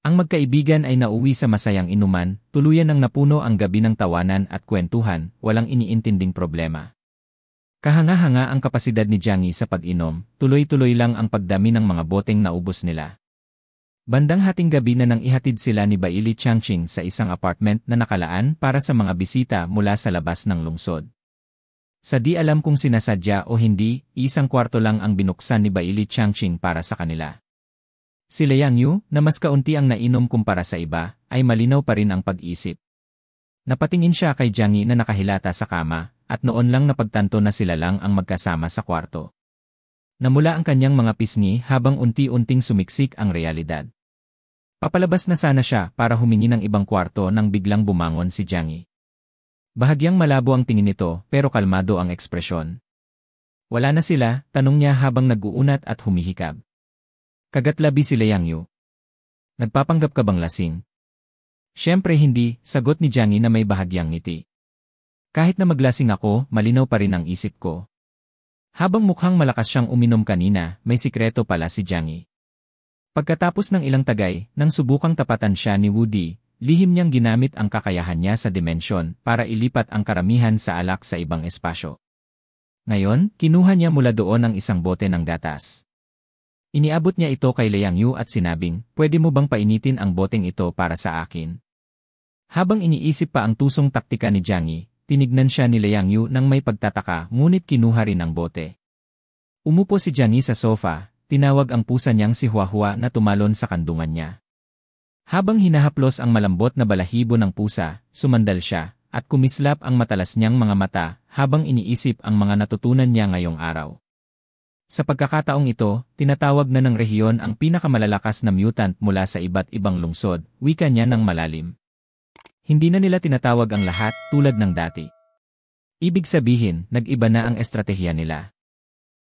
Ang magkaibigan ay nauwi sa masayang inuman, tuluyan ng napuno ang gabi ng tawanan at kwentuhan, walang iniintinding problema. Kahanga-hanga ang kapasidad ni Jiang Yi sa pag-inom, tuloy-tuloy lang ang pagdami ng mga boteng naubos nila. Bandang hating gabi na nang ihatid sila ni Baili Changqing sa isang apartment na nakalaan para sa mga bisita mula sa labas ng lungsod. Sa di alam kung sinasadya o hindi, isang kwarto lang ang binuksan ni Baili Changqing para sa kanila. Si Liang Yu, na mas kaunti ang nainom kumpara sa iba, ay malinaw pa rin ang pag-isip. Napatingin siya kay Jiang Yi na nakahilata sa kama, at noon lang napagtanto na sila lang ang magkasama sa kwarto. Namula ang kanyang mga pisngi habang unti-unting sumiksik ang realidad. Papalabas na sana siya para humingi ng ibang kwarto nang biglang bumangon si Jiang Yi. Bahagyang malabo ang tingin nito pero kalmado ang ekspresyon. Wala na sila, tanong niya habang nag-uunat at humihikab. Kagatlabi si Liang Yu. Nagpapanggap ka bang lasing? Siyempre hindi, sagot ni Jiang Yi na may bahagyang ngiti. Kahit na maglasing ako, malinaw pa rin ang isip ko. Habang mukhang malakas siyang uminom kanina, may sikreto pala si Jiang Yi. Pagkatapos ng ilang tagay, nang subukang tapatan siya ni Woody, lihim niyang ginamit ang kakayahan niya sa dimensyon para ilipat ang karamihan sa alak sa ibang espasyo. Ngayon, kinuha niya mula doon ang isang bote ng gatas. Iniabot niya ito kay Liang Yu at sinabing, pwede mo bang painitin ang boteng ito para sa akin? Habang iniisip pa ang tusong taktika ni Jiang Yi, tinignan siya ni Liang Yu nang may pagtataka ngunit kinuha rin ang bote. Umupo si Jiang Yi sa sofa, tinawag ang pusa niyang si Huahua na tumalon sa kandungan niya. Habang hinahaplos ang malambot na balahibo ng pusa, sumandal siya, at kumislap ang matalas niyang mga mata habang iniisip ang mga natutunan niya ngayong araw. Sa pagkakataong ito, tinatawag na ng rehiyon ang pinakamalalakas na mutant mula sa iba't ibang lungsod, wika niya ng malalim. Hindi na nila tinatawag ang lahat tulad ng dati. Ibig sabihin, nag-iba na ang estratehiya nila.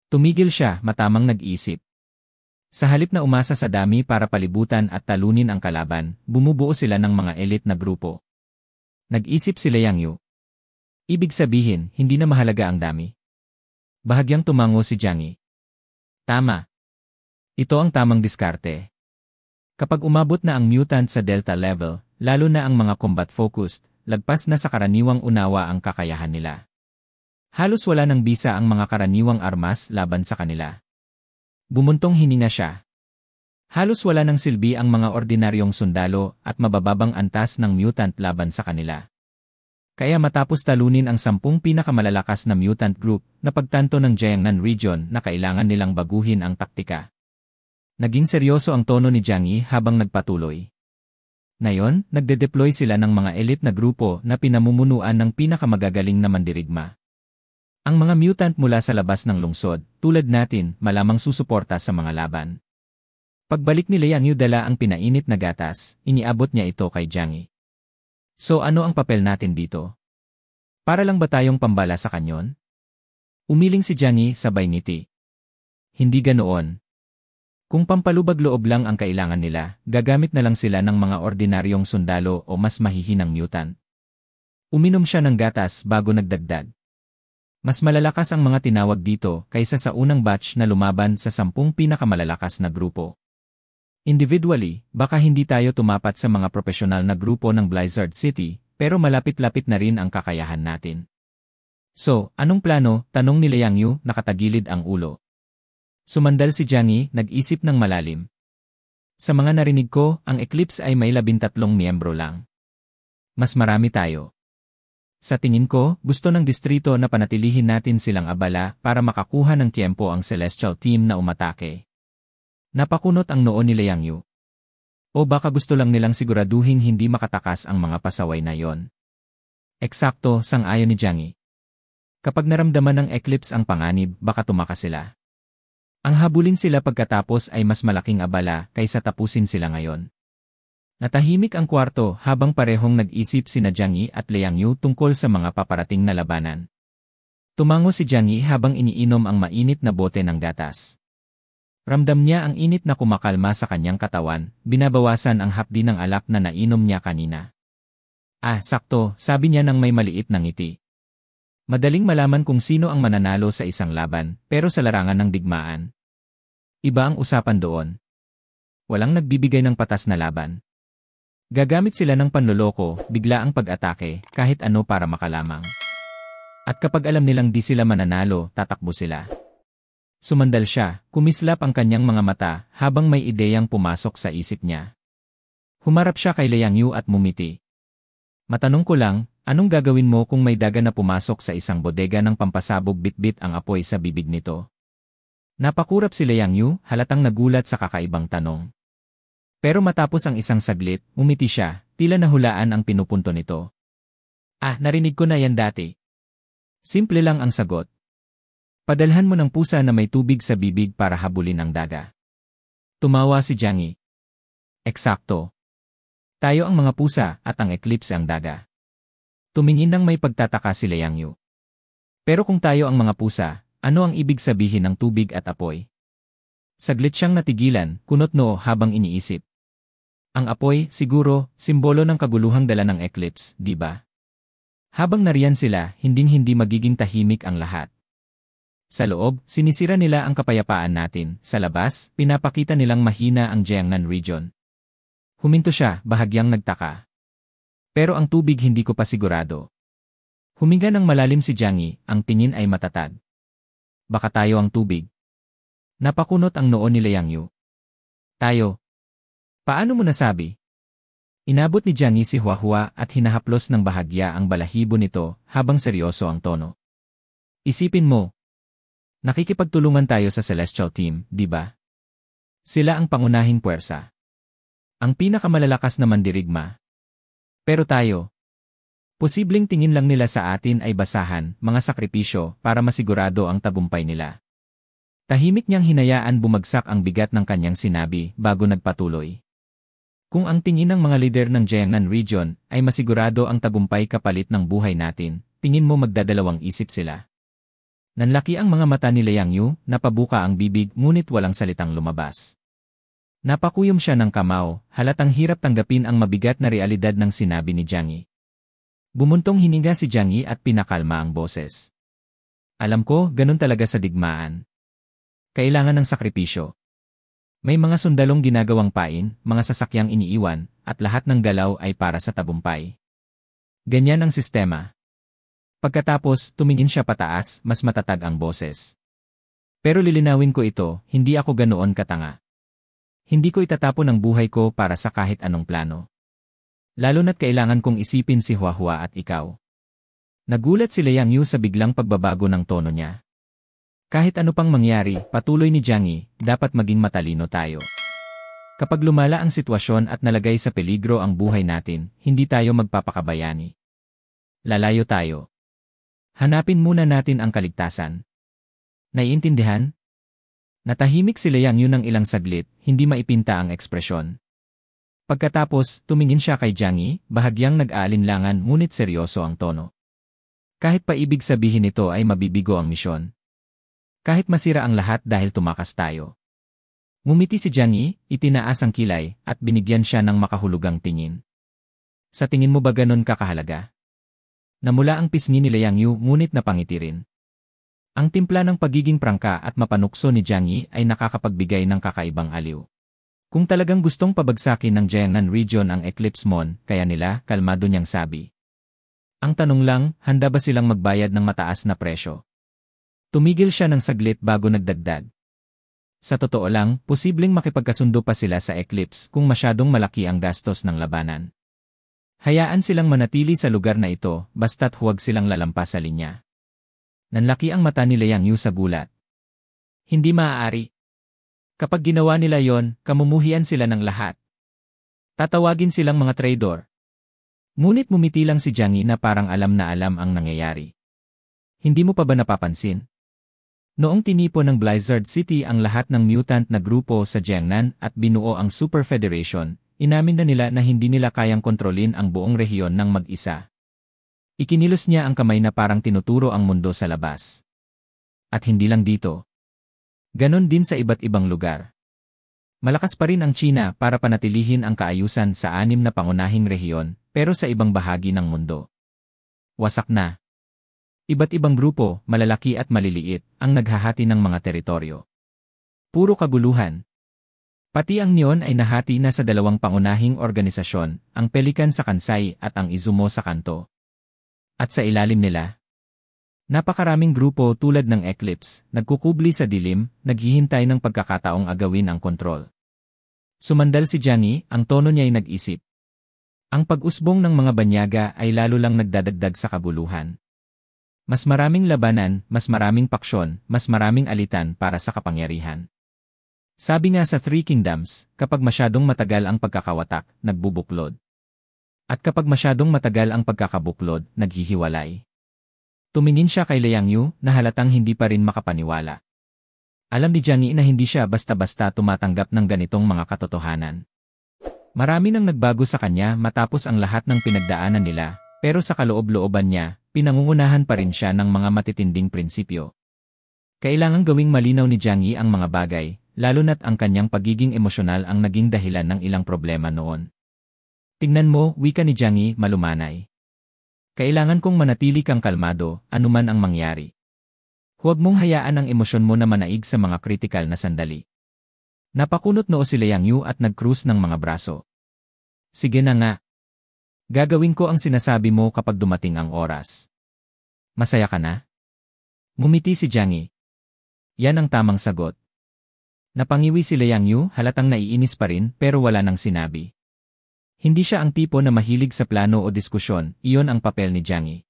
Tumigil siya, matamang nag-isip. Sa halip na umasa sa dami para palibutan at talunin ang kalaban, bumubuo sila ng mga elite na grupo. Nag-isip si Liang Yu. Ibig sabihin, hindi na mahalaga ang dami. Bahagyang tumango si Jiang Yi. Tama. Ito ang tamang diskarte. Kapag umabot na ang mutant sa Delta level, lalo na ang mga combat-focused, lagpas na sa karaniwang unawa ang kakayahan nila. Halos wala ng bisa ang mga karaniwang armas laban sa kanila. Bumuntong hininga siya. Halos wala ng silbi ang mga ordinaryong sundalo at mabababang antas ng mutant laban sa kanila. Kaya matapos talunin ang 10 pinakamalalakas na mutant group, napagtanto ng Jiangnan region na kailangan nilang baguhin ang taktika. Naging seryoso ang tono ni Jiang Yi habang nagpatuloy. Ngayon, nagde-deploy sila ng mga elite na grupo na pinamumunuan ng pinakamagagaling na mandirigma. Ang mga mutant mula sa labas ng lungsod, tulad natin, malamang susuporta sa mga laban. Pagbalik ni Liang Yu dala ang pinainit na gatas, iniabot niya ito kay Jiang Yi. So ano ang papel natin dito? Para lang ba tayong pambala sa kanyon? Umiling si Jiang Yi sabay ngiti. Hindi ganoon. Kung pampalubag-loob lang ang kailangan nila, gagamit na lang sila ng mga ordinaryong sundalo o mas mahihinang mutant. Uminom siya ng gatas bago nagdagdag. Mas malalakas ang mga tinawag dito kaysa sa unang batch na lumaban sa 10 pinakamalalakas na grupo. Individually, baka hindi tayo tumapat sa mga profesional na grupo ng Blizzard City, pero malapit-lapit na rin ang kakayahan natin. So, anong plano? Tanong ni Liang Yu, nakatagilid ang ulo. Sumandal si Jiang Yi, nag-isip ng malalim. Sa mga narinig ko, ang Eclipse ay may 13 miyembro lang. Mas marami tayo. Sa tingin ko, gusto ng distrito na panatilihin natin silang abala para makakuha ng tiempo ang Celestial Team na umatake. Napakunot ang noo ni Liang Yu. O baka gusto lang nilang siguraduhin hindi makatakas ang mga pasaway na yon. Eksakto, sang-ayon ni Jiang Yi. Kapag naramdaman ng Eclipse ang panganib, baka tumakas sila. Ang habulin sila pagkatapos ay mas malaking abala kaysa tapusin sila ngayon. Natahimik ang kwarto habang parehong nag-isip sina Jiang Yi at Liang Yu tungkol sa mga paparating na labanan. Tumango si Jiang Yi habang iniinom ang mainit na bote ng gatas. Ramdam niya ang init na kumakalma sa kanyang katawan, binabawasan ang hapdi ng alak na nainom niya kanina. Ah, sakto, sabi niya nang may maliit na ngiti. Madaling malaman kung sino ang mananalo sa isang laban, pero sa larangan ng digmaan. Iba ang usapan doon. Walang nagbibigay ng patas na laban. Gagamit sila ng panloloko, bigla ang pag-atake, kahit ano para makalamang. At kapag alam nilang di sila mananalo, tatakbo sila. Sumandal siya, kumislap ang kanyang mga mata habang may ideyang pumasok sa isip niya. Humarap siya kay Liang Yu at mumiti. Matanong ko lang, anong gagawin mo kung may daga na pumasok sa isang bodega ng pampasabog bitbit ang apoy sa bibig nito? Napakurap si Liang Yu, halatang nagulat sa kakaibang tanong. Pero matapos ang isang saglit, umiti siya, tila nahulaan ang pinupunto nito. Narinig ko na yan dati. Simple lang ang sagot. Padalhan mo ng pusa na may tubig sa bibig para habulin ang daga. Tumawa si Jiang Yi. Eksakto. Tayo ang mga pusa at ang eclipse ang daga. Tumingin ng may pagtataka si Liang Yu. Pero kung tayo ang mga pusa, ano ang ibig sabihin ng tubig at apoy? Saglit siyang natigilan, kunot noo habang iniisip. Ang apoy, siguro, simbolo ng kaguluhang dala ng eclipse, di ba? Habang nariyan sila, hinding-hindi magiging tahimik ang lahat. Sa loob, sinisira nila ang kapayapaan natin. Sa labas, pinapakita nilang mahina ang Jiangnan region. Huminto siya, bahagyang nagtaka. Pero ang tubig hindi ko pa sigurado. Huminga ng malalim si Jiang Yi, ang tingin ay matatag. Baka tayo ang tubig. Napakunot ang noo ni Liang Yu. Tayo. Paano mo nasabi? Inabot ni Jiang Yi si Huahua at hinahaplos ng bahagya ang balahibo nito habang seryoso ang tono. Isipin mo. Nakikipagtulungan tayo sa Celestial Team, di ba? Sila ang pangunahing puwersa. Ang pinakamalalakas na mandirigma. Pero tayo. Posibleng tingin lang nila sa atin ay basahan, mga sakripisyo para masigurado ang tagumpay nila. Tahimik niyang hinayaan bumagsak ang bigat ng kanyang sinabi bago nagpatuloy. Kung ang tingin ng mga lider ng Jiangnan region ay masigurado ang tagumpay kapalit ng buhay natin, tingin mo magdadalawang isip sila. Nanlaki ang mga mata ni Liang Yu, napabuka ang bibig ngunit walang salitang lumabas. Napakuyom siya ng kamao, halatang hirap tanggapin ang mabigat na realidad ng sinabi ni Jiang Yi. Bumuntong hininga si Jiang Yi at pinakalma ang boses. Alam ko, ganun talaga sa digmaan. Kailangan ng sakripisyo. May mga sundalong ginagawang pain, mga sasakyang iniiwan, at lahat ng galaw ay para sa tagumpay. Ganyan ang sistema. Pagkatapos, tumingin siya pataas, mas matatag ang boses. Pero lilinawin ko ito, hindi ako ganoon katanga. Hindi ko itatapon ang buhay ko para sa kahit anong plano. Lalo na't kailangan kong isipin si Huahua at ikaw. Nagulat si Liang Yu sa biglang pagbabago ng tono niya. Kahit ano pang mangyari, patuloy ni Jiang Yi, dapat maging matalino tayo. Kapag lumala ang sitwasyon at nalagay sa peligro ang buhay natin, hindi tayo magpapakabayani. Lalayo tayo. Hanapin muna natin ang kaligtasan. Naiintindihan? Natahimik si Liang Yu ng ilang saglit, hindi maipinta ang ekspresyon. Pagkatapos, tumingin siya kay Jiang Yi, bahagyang nag-aalinlangan ngunit seryoso ang tono. Kahit pa ibig sabihin nito ay mabibigo ang misyon. Kahit masira ang lahat dahil tumakas tayo. Ngumiti si Jiang Yi, itinaas ang kilay, at binigyan siya ng makahulugang tingin. Sa tingin mo ba ganon kakahalaga? Namula ang pisngi ni Liang Yu ngunit napangiti rin. Ang timpla ng pagiging prangka at mapanukso ni Jiang Yi ay nakakapagbigay ng kakaibang aliw. Kung talagang gustong pabagsakin ng Jiangnan region ang Eclipse Mon, kaya nila, kalmado niyang sabi. Ang tanong lang, handa ba silang magbayad ng mataas na presyo? Tumigil siya ng saglit bago nagdagdag. Sa totoo lang, posibleng makipagkasundo pa sila sa Eclipse kung masyadong malaki ang gastos ng labanan. Hayaan silang manatili sa lugar na ito, basta't huwag silang lalampas sa linya. Nanlaki ang mata ni Liang Yu sa gulat. Hindi maaari. Kapag ginawa nila yon, kamumuhian sila ng lahat. Tatawagin silang mga traidor. Ngunit mumiti lang si Jiang Yi na parang alam na alam ang nangyayari. Hindi mo pa ba napapansin? Noong tinipon ng Blizzard City ang lahat ng mutant na grupo sa Jiangnan at binuo ang Super Federation, inamin na nila na hindi nila kayang kontrolin ang buong rehiyon ng mag-isa. Ikinilos niya ang kamay na parang tinuturo ang mundo sa labas. At hindi lang dito. Ganon din sa iba't ibang lugar. Malakas pa rin ang China para panatilihin ang kaayusan sa 6 na pangunahing rehiyon, pero sa ibang bahagi ng mundo. Wasak na. Iba't ibang grupo, malalaki at maliliit, ang naghahati ng mga teritoryo. Puro kaguluhan. Pati ang Neon ay nahati na sa dalawang pangunahing organisasyon, ang Pelican sa Kansai at ang Izumo sa Kanto. At sa ilalim nila, napakaraming grupo tulad ng Eclipse, nagkukubli sa dilim, naghihintay ng pagkakataong agawin ang kontrol. Sumandal si Jiangyi, ang tono niya ay nag-isip. Ang pag-usbong ng mga banyaga ay lalo lang nagdadagdag sa kabuluhan. Mas maraming labanan, mas maraming paksyon, mas maraming alitan para sa kapangyarihan. Sabi nga sa Three Kingdoms, kapag masyadong matagal ang pagkakawatak, nagbubuklod. At kapag masyadong matagal ang pagkakabuklod, naghihiwalay. Tumingin siya kay Liang Yu na halatang hindi pa rin makapaniwala. Alam ni Jiangyi na hindi siya basta-basta tumatanggap ng ganitong mga katotohanan. Marami nang nagbago sa kanya matapos ang lahat ng pinagdaanan nila, pero sa kaloob-looban niya, pinangungunahan pa rin siya ng mga matitinding prinsipyo. Kailangang gawing malinaw ni Jiangyi ang mga bagay, lalo na't ang kanyang pagiging emosyonal ang naging dahilan ng ilang problema noon. Tingnan mo, wika ni Jiangyi, malumanay. Kailangan kong manatili kang kalmado, anuman ang mangyari. Huwag mong hayaan ang emosyon mo na manaig sa mga kritikal na sandali. Napakunot noo si Liang Yu at nag-cruise ng mga braso. Sige na nga. Gagawin ko ang sinasabi mo kapag dumating ang oras. Masaya ka na? Ngumiti si Jiangyi. Yan ang tamang sagot. Napangiwi si Liang Yu, halatang naiinis pa rin pero wala nang sinabi. Hindi siya ang tipo na mahilig sa plano o diskusyon, iyon ang papel ni Jiangyi.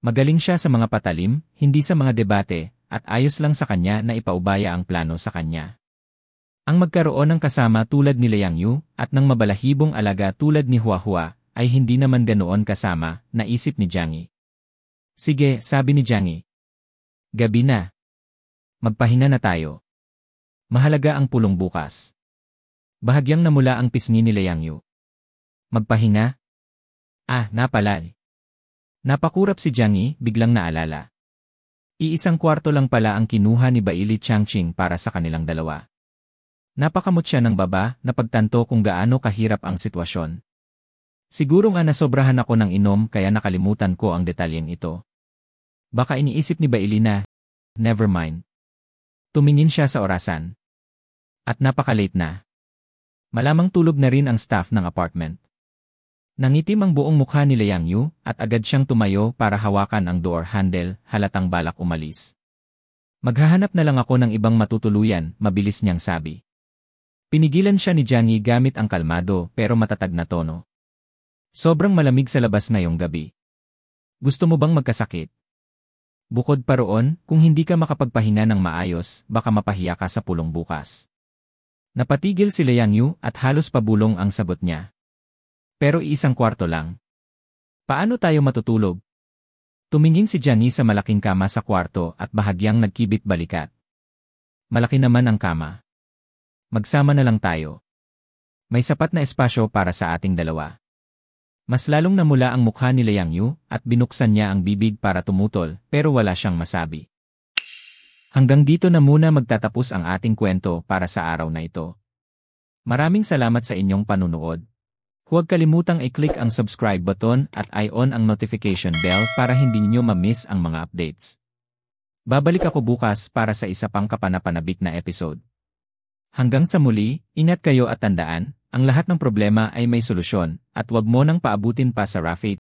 Magaling siya sa mga patalim, hindi sa mga debate, at ayos lang sa kanya na ipaubaya ang plano sa kanya. Ang magkaroon ng kasama tulad ni Liang Yu at ng mabalahibong alaga tulad ni Huahua ay hindi naman ganoon kasama, naisip ni Jiangyi. Sige, sabi ni Jiangyi. Gabi na. Magpahinga na tayo. Mahalaga ang pulong bukas. Bahagyang namula ang pisngi ni Liang Yu. Magpahinga? Napala. Napakurap si Jiangyi, biglang naalala. Iisang kwarto lang pala ang kinuha ni Baili Changqing para sa kanilang dalawa. Napakamot siya ng baba na pagtanto kung gaano kahirap ang sitwasyon. Siguro nga nasobrahan ako ng inom kaya nakalimutan ko ang detalyeng ito. Baka iniisip ni Baili na, never mind. Tumingin siya sa orasan. At napakalate na. Malamang tulog na rin ang staff ng apartment. Nangitim ang buong mukha ni Liang Yu at agad siyang tumayo para hawakan ang door handle, halatang balak umalis. Maghahanap na lang ako ng ibang matutuluyan, mabilis niyang sabi. Pinigilan siya ni Jiangyi gamit ang kalmado pero matatag na tono. Sobrang malamig sa labas ngayong gabi. Gusto mo bang magkasakit? Bukod pa roon, kung hindi ka makapagpahinga ng maayos, baka mapahiya ka sa pulong bukas. Napatigil si Liang Yu at halos pabulong ang sagot niya. Pero iisang kwarto lang. Paano tayo matutulog? Tumingin si Jiangyi sa malaking kama sa kwarto at bahagyang nagkibit balikat. Malaki naman ang kama. Magsama na lang tayo. May sapat na espasyo para sa ating dalawa. Mas lalong namula ang mukha ni Liang Yu at binuksan niya ang bibig para tumutol pero wala siyang masabi. Hanggang dito na muna magtatapos ang ating kwento para sa araw na ito. Maraming salamat sa inyong panunood. Huwag kalimutang i-click ang subscribe button at i-on ang notification bell para hindi niyo ma-miss ang mga updates. Babalik ako bukas para sa isa pang kapanapanabik na episode. Hanggang sa muli, ingat kayo at tandaan, ang lahat ng problema ay may solusyon at huwag mo nang paabutin pa sa Rafi.